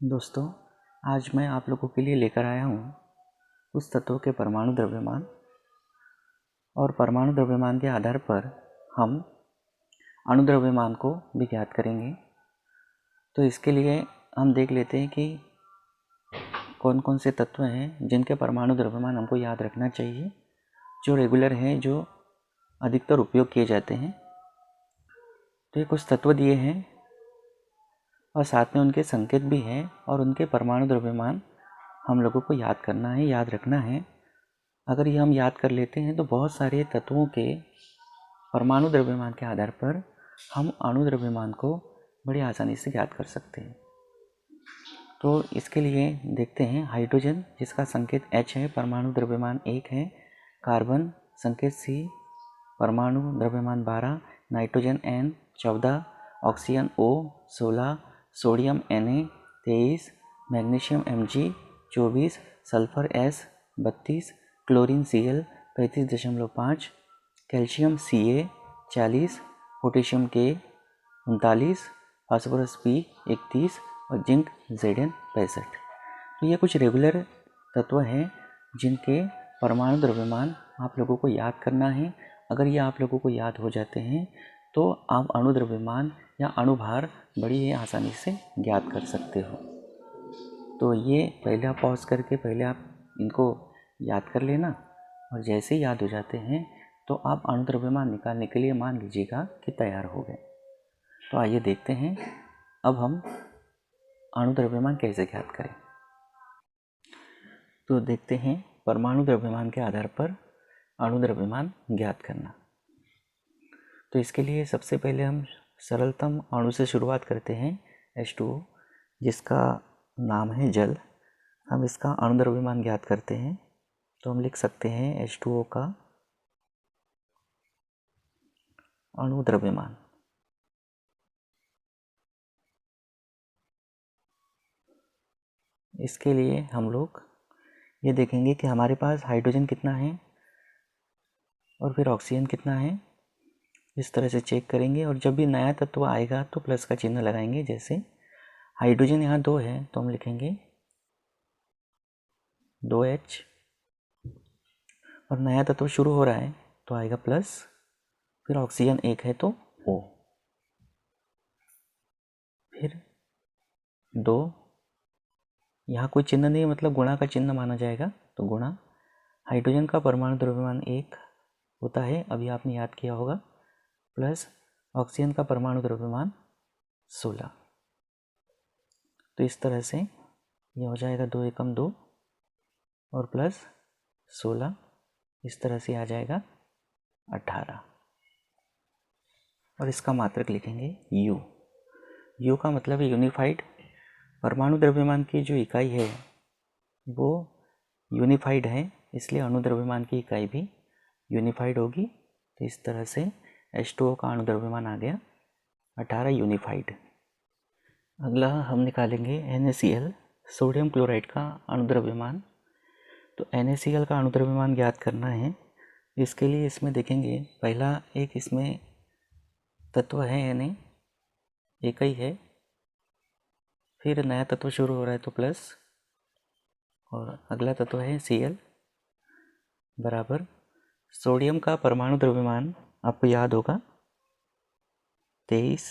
दोस्तों, आज मैं आप लोगों के लिए लेकर आया हूँ उस तत्वों के परमाणु द्रव्यमान और परमाणु द्रव्यमान के आधार पर हम अणु द्रव्यमान को भी ज्ञात करेंगे। तो इसके लिए हम देख लेते हैं कि कौन कौन से तत्व हैं जिनके परमाणु द्रव्यमान हमको याद रखना चाहिए, जो रेगुलर हैं, जो अधिकतर उपयोग किए जाते हैं। तो ये कुछ तत्व दिए हैं और साथ में उनके संकेत भी हैं और उनके परमाणु द्रव्यमान हम लोगों को याद करना है, याद रखना है। अगर ये हम याद कर लेते हैं तो बहुत सारे तत्वों के परमाणु द्रव्यमान के आधार पर हम अणु द्रव्यमान को बड़ी आसानी से ज्ञात कर सकते हैं। तो इसके लिए देखते हैं हाइड्रोजन, जिसका संकेत H है, परमाणु द्रव्यमान 1 है। कार्बन संकेत C, परमाणु द्रव्यमान 12। Nitrogen N 14, oxygen O 16, sodium Na 23, magnesium Mg 24, sulphur S 32, chlorine Cl 35.5, calcium Ca 40, potassium K 39, phosphorus P 31 और जिंक Zn 65। तो ये कुछ रेगुलर तत्व हैं जिनके परमाणु द्रव्यमान आप लोगों को याद करना है। अगर ये आप लोगों को याद हो जाते हैं तो आप अणु द्रव्यमान या अणुभार बड़ी ही आसानी से ज्ञात कर सकते हो। तो ये पहले आप पॉज करके पहले आप इनको याद कर लेना और जैसे ही याद हो जाते हैं तो आप अणु द्रव्यमान निकालने के लिए मान लीजिएगा कि तैयार हो गए। तो आइए देखते हैं अब हम अणु द्रव्यमान कैसे ज्ञात करें। तो देखते हैं परमाणु द्रव्यमान के आधार पर अणु द्रव्यमान ज्ञात करना। तो इसके लिए सबसे पहले हम सरलतम अणु से शुरुआत करते हैं, H2O, जिसका नाम है जल। हम इसका अणु द्रव्यमान ज्ञात करते हैं। तो हम लिख सकते हैं H2O का अणु द्रव्यमान। इसके लिए हम लोग ये देखेंगे कि हमारे पास हाइड्रोजन कितना है और फिर ऑक्सीजन कितना है। इस तरह से चेक करेंगे और जब भी नया तत्व आएगा तो प्लस का चिन्ह लगाएंगे। जैसे हाइड्रोजन यहाँ 2 है तो हम लिखेंगे 2H और नया तत्व शुरू हो रहा है तो आएगा प्लस, फिर ऑक्सीजन 1 है तो O, फिर 2, यहाँ कोई चिन्ह नहीं, मतलब गुणा का चिन्ह माना जाएगा तो गुणा। हाइड्रोजन का परमाणु द्रव्यमान 1 होता है, अभी आपने याद किया होगा, प्लस ऑक्सीजन का परमाणु द्रव्यमान 16। तो इस तरह से ये हो जाएगा 2 एकम 2 और प्लस 16, इस तरह से आ जाएगा 18 और इसका मात्रक लिखेंगे U। U का मतलब है यूनिफाइड। परमाणु द्रव्यमान की जो इकाई है वो यूनिफाइड है, इसलिए अणु द्रव्यमान की इकाई भी यूनिफाइड होगी। तो इस तरह से H2O का अणु द्रव्यमान आ गया 18 यूनिफाइड। अगला हम निकालेंगे NaCl, सोडियम क्लोराइड का अणु द्रव्यमान। तो NaCl का अणु द्रव्यमान ज्ञात करना है। इसके लिए इसमें देखेंगे पहला एक इसमें तत्व है Na, एक ही है, फिर नया तत्व शुरू हो रहा है तो प्लस, और अगला तत्व है Cl बराबर सोडियम का परमाणु द्रव्यमान आपको याद होगा 23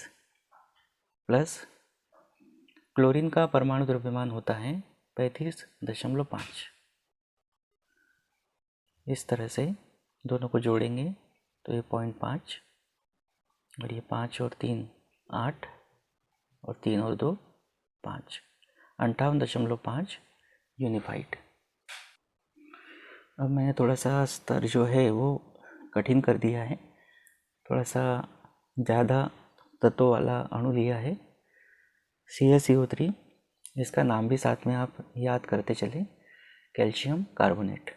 प्लस क्लोरीन का परमाणु द्रव्यमान होता है 35.5। इस तरह से दोनों को जोड़ेंगे तो ये 0.5 और ये 5 और 3 8 और 3 और 2 5, 58.5 यूनिफाइड। अब मैंने थोड़ा सा स्तर जो है वो कठिन कर दिया है, थोड़ा सा ज़्यादा तत्वों वाला अणु लिया है CaCO3। इसका नाम भी साथ में आप याद करते चले, कैल्शियम कार्बोनेट।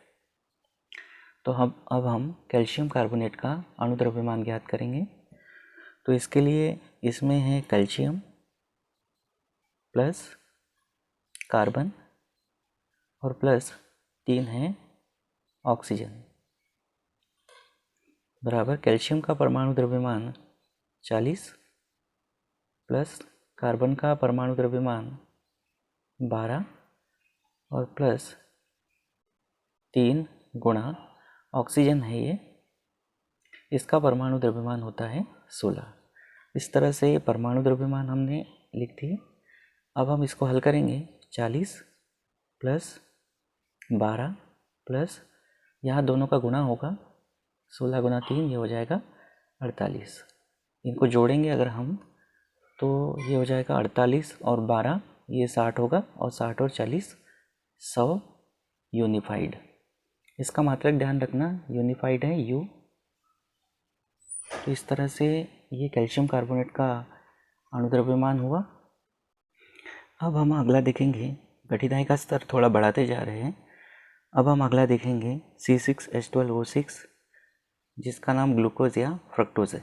तो अब हम कैल्शियम कार्बोनेट का अणु द्रव्यमान ज्ञात करेंगे। तो इसके लिए इसमें है कैल्शियम प्लस कार्बन और प्लस 3 है ऑक्सीजन, बराबर कैल्शियम का परमाणु द्रव्यमान 40 प्लस कार्बन का परमाणु द्रव्यमान 12 और प्लस 3 गुणा ऑक्सीजन है ये, इसका परमाणु द्रव्यमान होता है 16। इस तरह से परमाणु द्रव्यमान हमने लिख दिए। अब हम इसको हल करेंगे। 40 प्लस 12 प्लस यहाँ दोनों का गुणा होगा, 16 गुणा 3 ये हो जाएगा 48। इनको जोड़ेंगे अगर हम तो ये हो जाएगा 48 और 12 ये 60 होगा, और 60 और 40 100 यूनिफाइड। इसका मात्रक ध्यान रखना, यूनिफाइड है यू। तो इस तरह से ये कैल्शियम कार्बोनेट का अणुद्रव्यमान हुआ। अब हम अगला देखेंगे, कठिनाई का स्तर थोड़ा बढ़ाते जा रहे हैं। अब हम अगला देखेंगे C6H12O6, जिसका नाम ग्लूकोज या फ्रक्टोज है।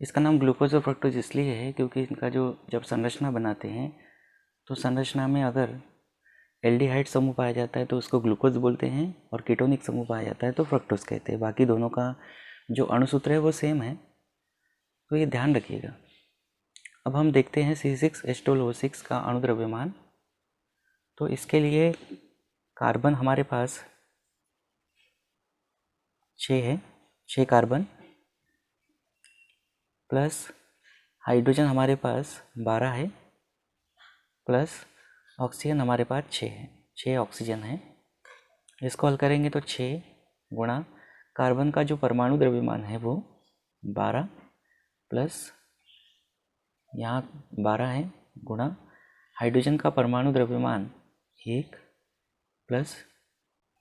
इसका नाम ग्लूकोज और फ्रक्टोज इसलिए है क्योंकि इनका जो जब संरचना बनाते हैं तो संरचना में अगर एल्डिहाइड समूह पाया जाता है तो उसको ग्लूकोज बोलते हैं, और कीटोनिक समूह पाया जाता है तो फ्रक्टोज कहते हैं। बाकी दोनों का जो अणुसूत्र है वो सेम है, तो ये ध्यान रखिएगा। अब हम देखते हैं C6H12O6 का अणुद्रव्यमान। तो इसके लिए कार्बन हमारे पास 6 है, 6 कार्बन, प्लस हाइड्रोजन हमारे पास 12 है, प्लस ऑक्सीजन हमारे पास 6 है, 6 ऑक्सीजन है। इसको हल करेंगे तो 6 गुणा कार्बन का जो परमाणु द्रव्यमान है वो 12 प्लस यहाँ 12 है गुणा हाइड्रोजन का परमाणु द्रव्यमान 1 प्लस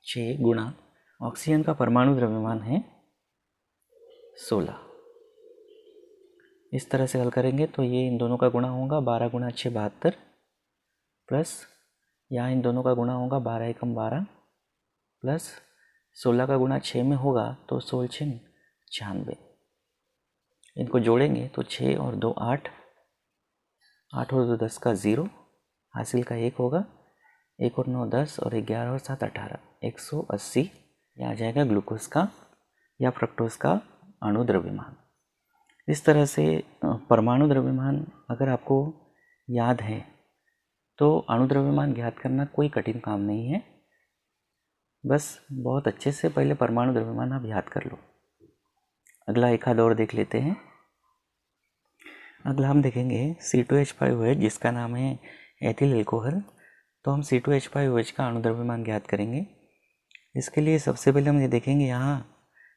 6 गुणा ऑक्सीजन का परमाणु द्रव्यमान है 16। इस तरह से हल करेंगे तो ये इन दोनों का गुणा होगा, 12 गुणा 6 72, प्लस यहाँ इन दोनों का गुणा होगा, 12 एकम 12, प्लस 16 का गुणा 6 में होगा तो 16 6 96। इनको जोड़ेंगे तो 6 और 2 8, 8 और 2 10 का 0, हासिल का 1 होगा, 1 और 9 10 और 11 और 7 18, 180। यह आ जाएगा ग्लूकोज का या फ्रक्टोज का अणु द्रव्यमान। इस तरह से परमाणु द्रव्यमान अगर आपको याद है तो अणु द्रव्यमान ज्ञात करना कोई कठिन काम नहीं है। बस बहुत अच्छे से पहले परमाणु द्रव्यमान आप याद कर लो। अगला एक आध और देख लेते हैं। अगला हम देखेंगे C2H5OH, जिसका नाम है एथिल एल्कोहल। तो हम C2H5OH का अणु द्रव्यमान ज्ञात करेंगे। इसके लिए सबसे पहले हम ये देखेंगे, यहाँ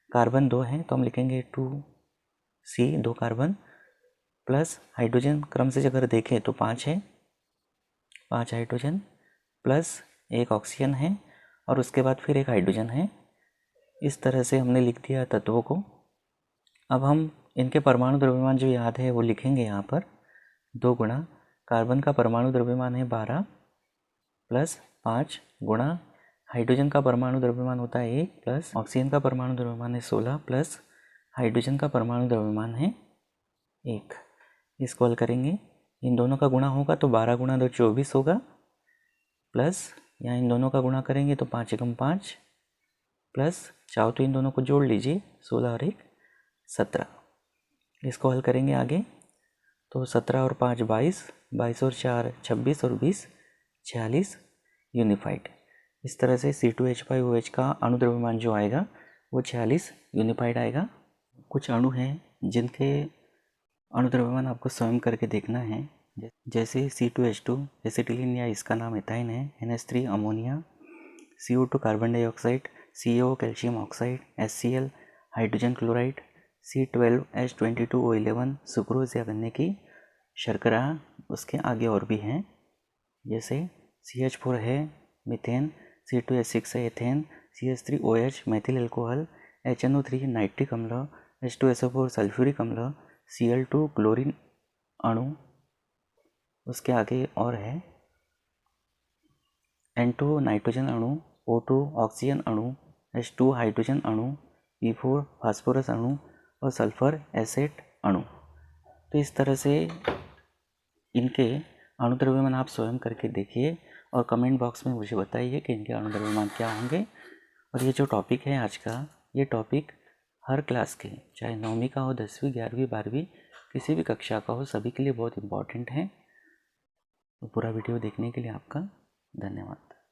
कार्बन 2 है तो हम लिखेंगे 2C 2 कार्बन, प्लस हाइड्रोजन क्रम से अगर देखें तो 5 है, 5 हाइड्रोजन, प्लस 1 ऑक्सीजन है और उसके बाद फिर 1 हाइड्रोजन है। इस तरह से हमने लिख दिया तत्वों को। अब हम इनके परमाणु द्रव्यमान जो याद है वो लिखेंगे यहाँ पर। 2 गुणा कार्बन का परमाणु द्रव्यमान है 12, प्लस 5 गुणा हाइड्रोजन का परमाणु द्रव्यमान होता है 1, प्लस ऑक्सीजन का परमाणु द्रव्यमान है 16, प्लस हाइड्रोजन का परमाणु द्रव्यमान है 1। इसको हल करेंगे, इन दोनों का गुणा होगा तो 12 गुणा 2 24 होगा, प्लस यहाँ इन दोनों का गुणा करेंगे तो 5 एकम 5, प्लस चाहो तो इन दोनों को जोड़ लीजिए, 16 और 1 17। इसको हल करेंगे आगे तो 17 और 5 22, 22 और 4 26 और 20 46 यूनिफाइड। इस तरह से C2H5OH का अणु द्रव्यमान जो आएगा वो 46 यूनिफाइड आएगा। कुछ अणु हैं जिनके अणु द्रव्यमान आपको स्वयं करके देखना है, जैसे C2H2 एसिटिलीन या इसका नाम एथाइन है, NH3 ammonia, CO2 carbon dioxide, CO calcium oxide, HCl hydrogen chloride, C12H22O11 sucrose या गन्ने की शर्करा। उसके आगे और भी हैं, जैसे CH4 है मीथेन, C2H6 है ethane, CH3OH Maithil alcohol, HNO3 nitric अम्ल, H2SO4 सल्फ्यूरिक अम्ल, Cl2 क्लोरीन अणु। उसके आगे और है N2 नाइट्रोजन अणु, O2 ऑक्सीजन अणु, H2 हाइड्रोजन अणु, P4 फास्फोरस अणु और सल्फर एसेट अणु। तो इस तरह से इनके अणु द्रव्यमान आप स्वयं करके देखिए और कमेंट बॉक्स में मुझे बताइए कि इनके अणु द्रव्यमान क्या होंगे। और ये जो टॉपिक है आज का, ये टॉपिक हर क्लास के, चाहे 9वीं का हो, 10वीं 11वीं 12वीं किसी भी कक्षा का हो, सभी के लिए बहुत इम्पॉर्टेंट है। तो पूरा वीडियो देखने के लिए आपका धन्यवाद।